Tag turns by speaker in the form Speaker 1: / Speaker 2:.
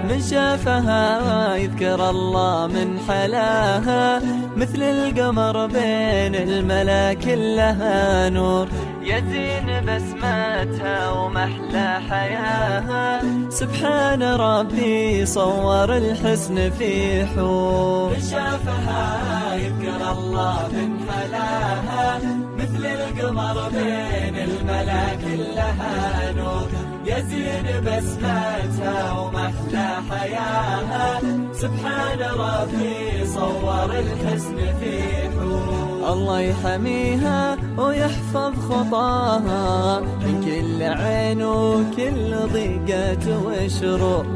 Speaker 1: من شافها يذكر الله من حلاها، مثل القمر بين الملا كلها نور، يزين بسمتها ومحلى حياها. سبحان ربي صور الحسن في حور. من شافها يذكر الله من حلاها، مثل القمر بين الملا كلها نور، يزين بسمتها ومحلى حياها. سبحان ربي صور الحسن في حور. الله يحميها ويحفظ خطاها من كل عين وكل ضيقة وشرور.